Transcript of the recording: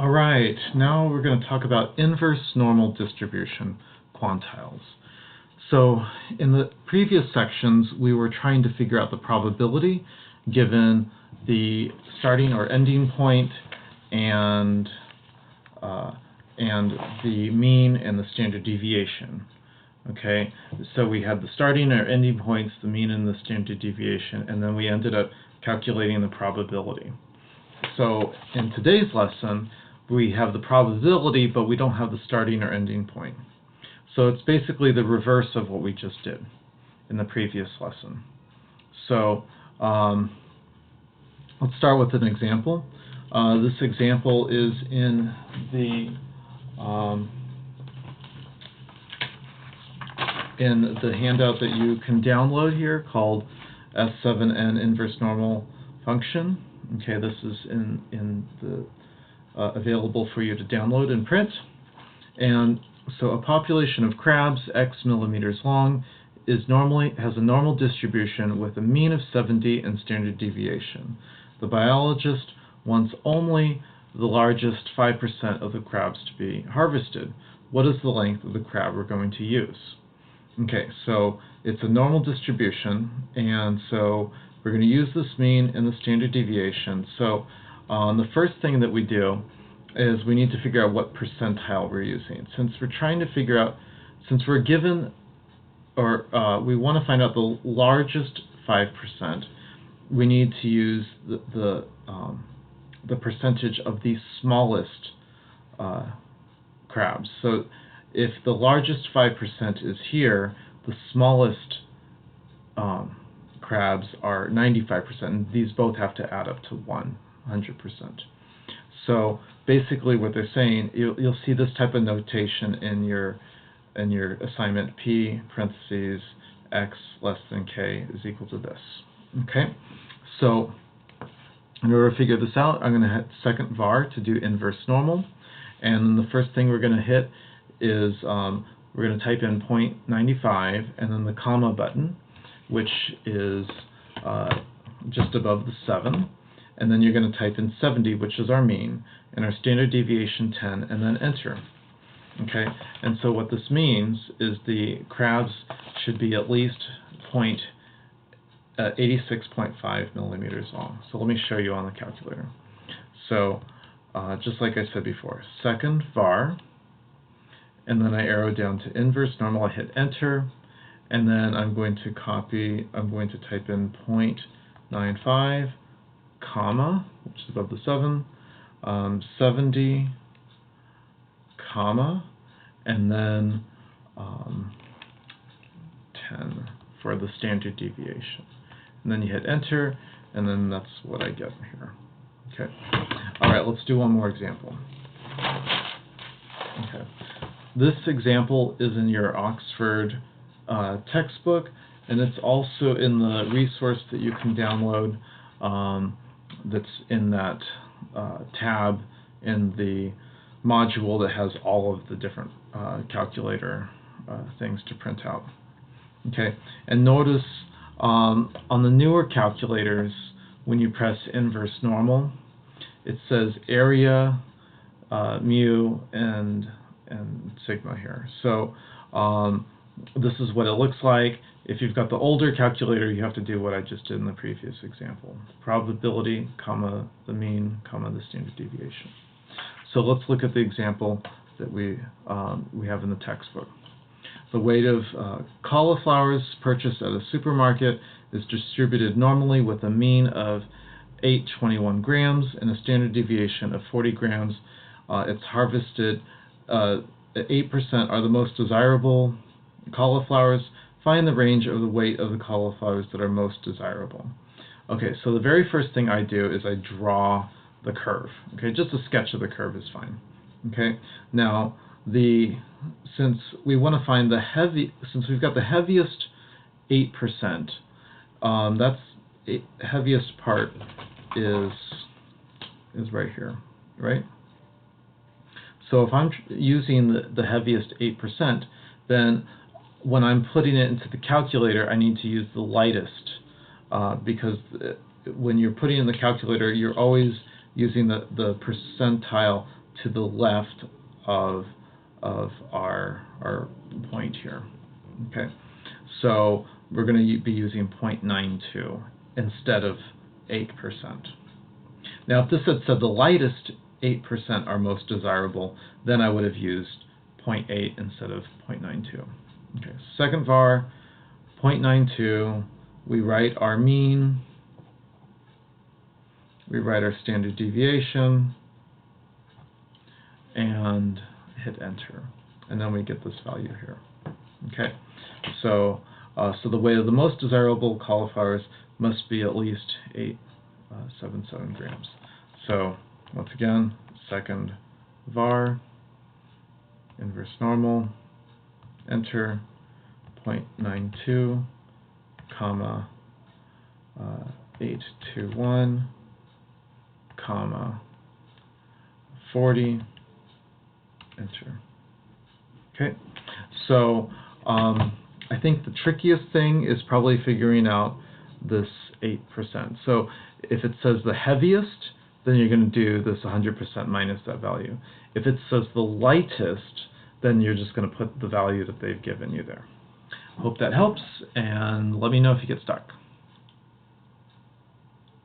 All right, now we're going to talk about inverse normal distribution, quantiles. So in the previous sections, we were trying to figure out the probability given the starting or ending point and the mean and the standard deviation. Okay, so we had the starting or ending points, the mean and the standard deviation, and then we ended up calculating the probability. So in today's lesson, we have the probability, but we don't have the starting or ending point. So it's basically the reverse of what we just did in the previous lesson. So let's start with an example. This example is in the handout that you can download here called S7N inverse normal function. Okay, this is in the available for you to download and print. And so a population of crabs, X millimeters long, has a normal distribution with a mean of 70 and standard deviation. The biologist wants only the largest 5% of the crabs to be harvested. What is the length of the crab we're going to use? Okay, so it's a normal distribution, and so we're going to use this mean and the standard deviation. So the first thing that we do is we need to figure out what percentile we're using. Since we're trying to figure out, since we're given, or we want to find out the largest 5%, we need to use the percentage of the smallest crabs. So if the largest 5% is here, the smallest crabs are 95%, and these both have to add up to 100%. So basically what they're saying, you'll see this type of notation in your assignment: P parentheses X less than K is equal to this. Okay, so in order to figure this out, I'm going to hit second var to do inverse normal, and the first thing we're going to hit is we're going to type in 0.95 and then the comma button, which is just above the 7, and then you're going to type in 70, which is our mean, and our standard deviation 10, and then enter. Okay, and so what this means is the crabs should be at least 86.5 millimeters long. So let me show you on the calculator. So just like I said before, second var, and then I arrow down to inverse normal, I hit enter, and then I'm going to type in 0.95, comma, which is above the 7, 70, comma, and then 10 for the standard deviation. And then you hit enter, and then that's what I get here. Okay. All right, let's do one more example. Okay. This example is in your Oxford textbook, and it's also in the resource that you can download that's in that tab in the module that has all of the different calculator things to print out. Okay, and notice on the newer calculators, when you press inverse normal, it says area, mu, and sigma here. So this is what it looks like. If you've got the older calculator, you have to do what I just did in the previous example: probability, comma, the mean, comma, the standard deviation. So let's look at the example that we have in the textbook. The weight of cauliflowers purchased at a supermarket is distributed normally with a mean of 821 grams and a standard deviation of 40 grams. It's harvested at 8% are the most desirable cauliflowers. Find the range of the weight of the cauliflowers that are most desirable. Okay, so the very first thing I do is I draw the curve. Okay, just a sketch of the curve is fine. Okay, now since we want to find since we've got the heaviest 8%, heaviest part is right here, right? So if I'm using the heaviest 8%, then when I'm putting it into the calculator, I need to use the lightest, because when you're putting in the calculator, you're always using the percentile to the left of our point here. Okay, so we're going to be using 0.92 instead of 8%. Now, if this had said the lightest 8% are most desirable, then I would have used 0.8 instead of 0.92. Okay, second var, 0.92, we write our mean, we write our standard deviation, and hit enter. And then we get this value here. Okay, so the weight of the most desirable cauliflowers must be at least 877 grams. So once again, second var, inverse normal, enter, 0.92, comma, 821, comma, 40, enter. Okay, so I think the trickiest thing is probably figuring out this 8%. So if it says the heaviest, then you're going to do this 100% minus that value. If it says the lightest, then you're just going to put the value that they've given you there. Hope that helps, and let me know if you get stuck.